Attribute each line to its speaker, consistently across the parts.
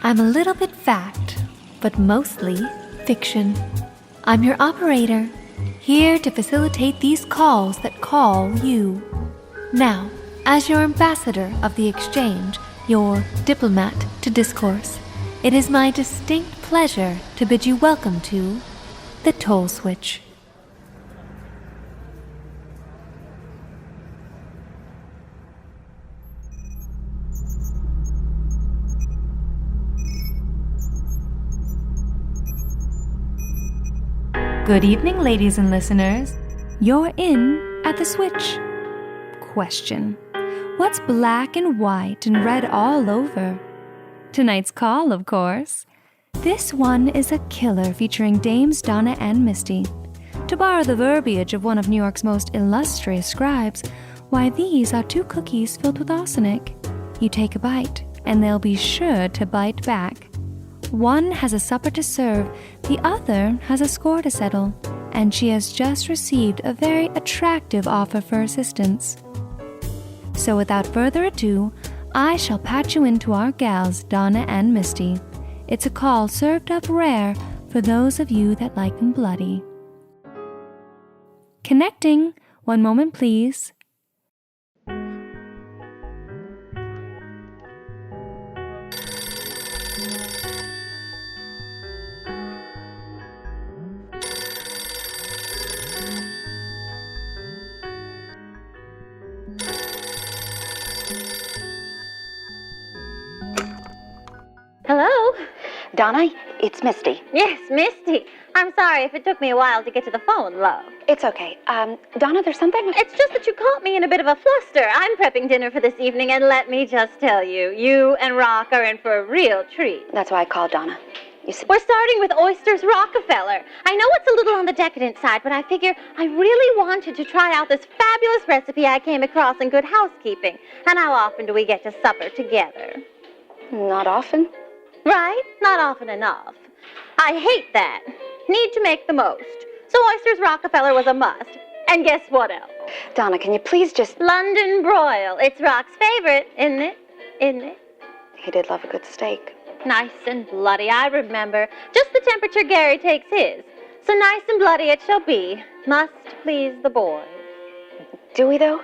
Speaker 1: I'm a little bit fact, but mostly fiction. I'm your operator, here to facilitate these calls that call you. Now, as your ambassador of the exchange, your diplomat to discourse, it is my distinct pleasure to bid you welcome to the Toll Switch. Good evening, ladies and listeners. You're in at the switch. Question: what's black and white and red all over? Tonight's call, of course. This one is a killer featuring Dames Donna and Misty. To borrow the verbiage of one of New York's most illustrious scribes, why, these are 2 cookies filled with arsenic. You take a bite, and they'll be sure to bite back. One has a supper to serve, the other has a score to settle, and she has just received a very attractive offer for assistance. So without further ado, I shall patch you into our gals, Donna and Misty. It's a call served up rare for those of you that like them bloody. Connecting. One moment, please.
Speaker 2: Hello?
Speaker 3: Donna, it's Misty.
Speaker 2: Yes, Misty. I'm sorry if it took me a while to get to the phone, love.
Speaker 3: It's okay. Donna, there's something...
Speaker 2: It's just that you caught me in a bit of a fluster. I'm prepping dinner for this evening, and let me just tell you, you and Rock are in for a real treat.
Speaker 3: That's why I called Donna. You see...
Speaker 2: We're starting with oysters Rockefeller. I know it's a little on the decadent side, but I figure I really wanted to try out this fabulous recipe I came across in Good Housekeeping. And how often do we get to supper together?
Speaker 3: Not often.
Speaker 2: Right? Not often enough. I hate that. Need to make the most. So oysters Rockefeller was a must. And guess what else?
Speaker 3: Donna, can you please just...
Speaker 2: London broil. It's Rock's favorite, isn't it? Isn't it?
Speaker 3: He did love a good steak.
Speaker 2: Nice and bloody, I remember. Just the temperature Gary takes his. So nice and bloody it shall be. Must please the boys.
Speaker 3: Do we, though?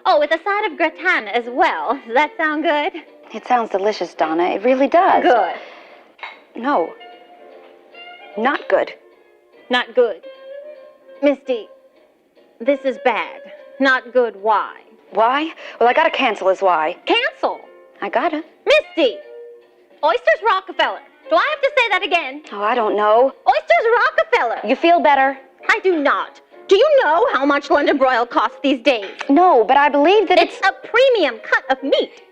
Speaker 2: Oh, with a side of gratin as well. Does that sound good?
Speaker 3: It sounds delicious, Donna. It really does.
Speaker 2: Good.
Speaker 3: No. Not good.
Speaker 2: Not good. Misty, this is bad. Not good. Why?
Speaker 3: Why? Well, I gotta cancel is why.
Speaker 2: Cancel?
Speaker 3: I gotta.
Speaker 2: Misty! Oysters Rockefeller. Do I have to say that again?
Speaker 3: Oh, I don't know.
Speaker 2: Oysters Rockefeller.
Speaker 3: You feel better?
Speaker 2: I do not. Do you know how much London broil costs these days?
Speaker 3: No, but I believe that
Speaker 2: it's a premium cut of meat.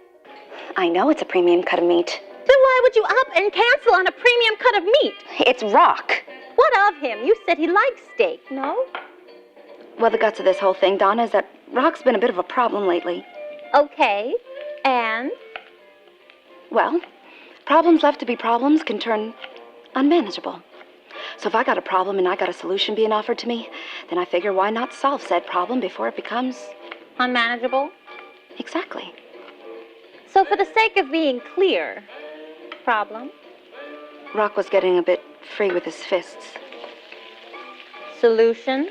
Speaker 3: I know it's a premium cut of meat.
Speaker 2: Then why would you up and cancel on a premium cut of meat?
Speaker 3: It's Rock.
Speaker 2: What of him? You said he likes steak, no?
Speaker 3: Well, the guts of this whole thing, Donna, is that Rock's been a bit of a problem lately.
Speaker 2: Okay, and?
Speaker 3: Well, problems left to be problems can turn unmanageable. So if I got a problem and I got a solution being offered to me, then I figure why not solve said problem before it becomes...
Speaker 2: unmanageable?
Speaker 3: Exactly.
Speaker 2: So for the sake of being clear, problem?
Speaker 3: Rock was getting a bit free with his fists.
Speaker 2: Solution?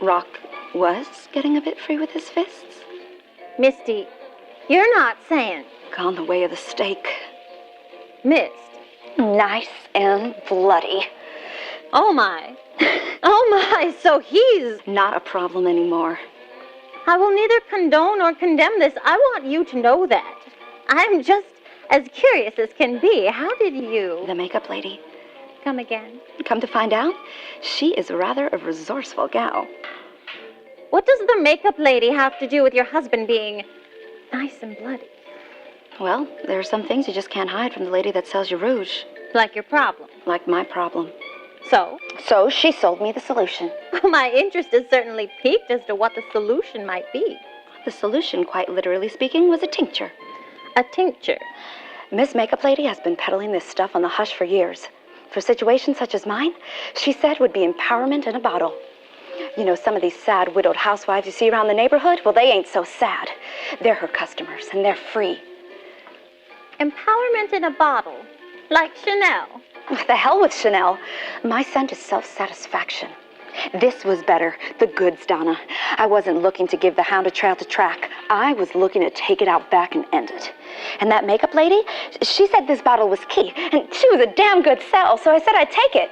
Speaker 3: Rock was getting a bit free with his fists.
Speaker 2: Misty, you're not saying...
Speaker 3: Gone the way of the steak.
Speaker 2: Missed.
Speaker 3: Nice and bloody.
Speaker 2: Oh, my. Oh, my, so he's...
Speaker 3: Not a problem anymore.
Speaker 2: I will neither condone or condemn this. I want you to know that. I'm just as curious as can be. How did you...
Speaker 3: The makeup lady.
Speaker 2: Come again?
Speaker 3: Come to find out, she is rather a resourceful gal.
Speaker 2: What does the makeup lady have to do with your husband being nice and bloody?
Speaker 3: Well, there are some things you just can't hide from the lady that sells you rouge.
Speaker 2: Like your problem?
Speaker 3: Like my problem.
Speaker 2: So?
Speaker 3: So she sold me the solution.
Speaker 2: Well, my interest is certainly piqued as to what the solution might be.
Speaker 3: The solution, quite literally speaking, was a tincture.
Speaker 2: A tincture?
Speaker 3: Miss Makeup Lady has been peddling this stuff on the hush for years. For situations such as mine, she said would be empowerment in a bottle. You know, some of these sad widowed housewives you see around the neighborhood, well, they ain't so sad. They're her customers, and they're free.
Speaker 2: Empowerment in a bottle. Like Chanel.
Speaker 3: The hell with Chanel. My scent is self-satisfaction. This was better. The goods, Donna. I wasn't looking to give the hound a trail to track. I was looking to take it out back and end it. And that makeup lady, she said this bottle was key, and she was a damn good sell, so I said I'd take it.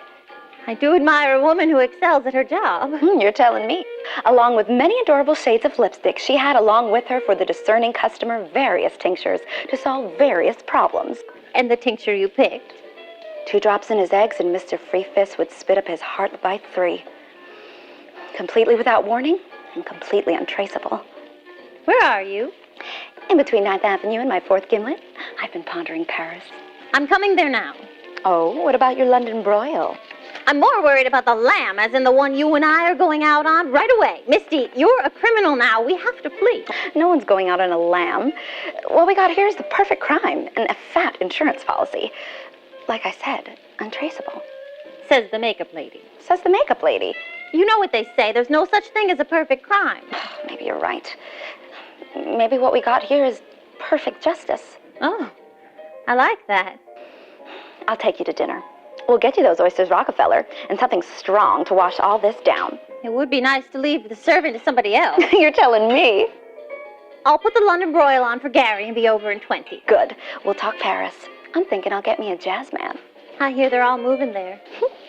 Speaker 2: I do admire a woman who excels at her job.
Speaker 3: You're telling me. Along with many adorable shades of lipstick, she had along with her for the discerning customer various tinctures to solve various problems.
Speaker 2: And the tincture you picked?
Speaker 3: 2 drops in his eggs and Mr. Freefist would spit up his heart by 3. Completely without warning and completely untraceable.
Speaker 2: Where are you?
Speaker 3: In between 9th Avenue and my 4th gimlet, I've been pondering Paris.
Speaker 2: I'm coming there now.
Speaker 3: Oh, what about your London broil?
Speaker 2: I'm more worried about the lamb, as in the one you and I are going out on right away. Misty, you're a criminal now. We have to flee.
Speaker 3: No one's going out on a lamb. What we got here is the perfect crime and a fat insurance policy. Like I said, untraceable.
Speaker 2: Says the makeup lady.
Speaker 3: Says the makeup lady.
Speaker 2: You know what they say. There's no such thing as a perfect crime.
Speaker 3: Maybe you're right. Maybe what we got here is perfect justice.
Speaker 2: Oh, I like that.
Speaker 3: I'll take you to dinner. We'll get you those oysters, Rockefeller, and something strong to wash all this down.
Speaker 2: It would be nice to leave the serving to somebody else.
Speaker 3: You're telling me.
Speaker 2: I'll put the London broil on for Gary and be over in 20.
Speaker 3: Good. We'll talk Paris. I'm thinking I'll get me a jazz man.
Speaker 2: I hear they're all moving there.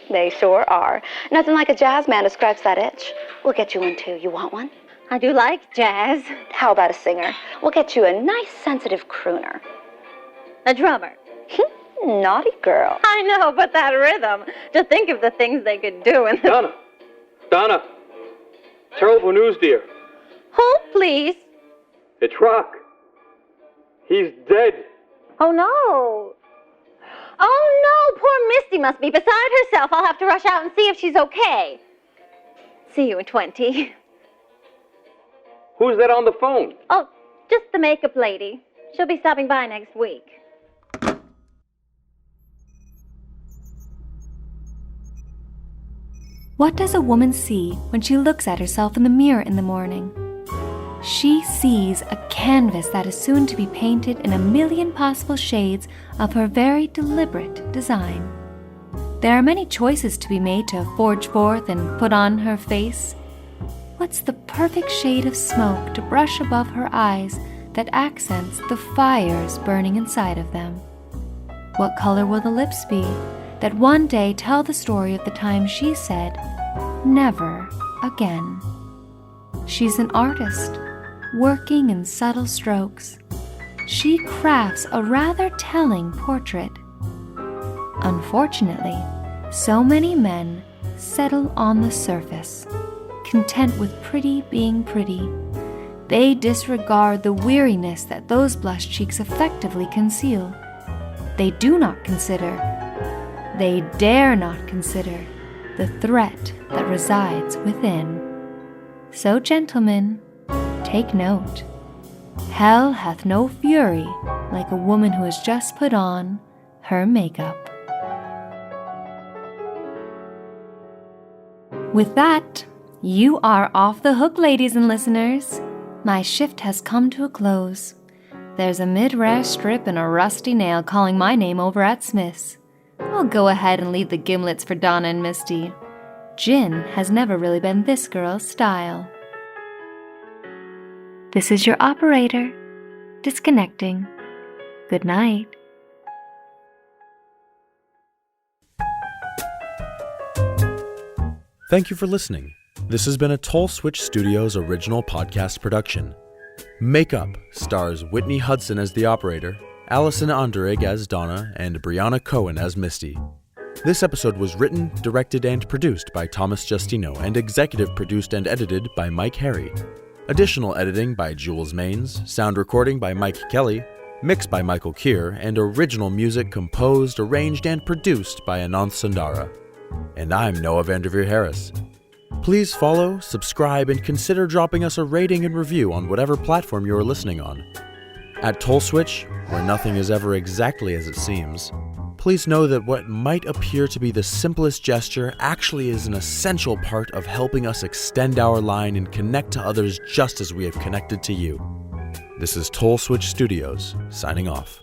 Speaker 3: They sure are. Nothing like a jazz man to scratch that itch. We'll get you one, too. You want one?
Speaker 2: I do like jazz.
Speaker 3: How about a singer? We'll get you a nice, sensitive crooner.
Speaker 2: A drummer.
Speaker 3: Naughty girl.
Speaker 2: I know, but that rhythm. To think of the things they could do in the...
Speaker 4: Donna. Terrible news, dear.
Speaker 2: Who, please?
Speaker 4: It's Rock. He's dead.
Speaker 2: Oh, no. Oh, no. Poor Misty must be beside herself. I'll have to rush out and see if she's okay. See you in 20.
Speaker 4: Who's that on the phone?
Speaker 2: Oh, just the makeup lady. She'll be stopping by next week.
Speaker 1: What does a woman see when she looks at herself in the mirror in the morning? She sees a canvas that is soon to be painted in a million possible shades of her very deliberate design. There are many choices to be made to forge forth and put on her face. What's the perfect shade of smoke to brush above her eyes that accents the fires burning inside of them? What color will the lips be that one day tell the story of the time she said, "Never again"? She's an artist, working in subtle strokes. She crafts a rather telling portrait. Unfortunately, so many men settle on the surface, content with pretty being pretty. They disregard the weariness that those blush cheeks effectively conceal. They do not consider, they dare not consider, the threat that resides within. So, gentlemen, take note. Hell hath no fury like a woman who has just put on her makeup. With that, you are off the hook, ladies and listeners. My shift has come to a close. There's a mid-rare strip and a rusty nail calling my name over at Smith's. I'll go ahead and leave the gimlets for Donna and Misty. Gin has never really been this girl's style. This is your operator, disconnecting. Good night.
Speaker 5: Thank you for listening. This has been a Toll Switch Studios original podcast production. Makeup stars Whitney Hudson as the operator, Allison Onderig as Donna, and Brianna Cohen as Misty. This episode was written, directed, and produced by Thomas Justino and executive produced and edited by Mike Harry. Additional editing by Jules Maines, sound recording by Mike Kelly, mixed by Michael Keir, and original music composed, arranged, and produced by Anant Sundara. And I'm Noah Vanderveer Harris. Please follow, subscribe, and consider dropping us a rating and review on whatever platform you are listening on. At Toll Switch, where nothing is ever exactly as it seems, please know that what might appear to be the simplest gesture actually is an essential part of helping us extend our line and connect to others just as we have connected to you. This is Toll Switch Studios, signing off.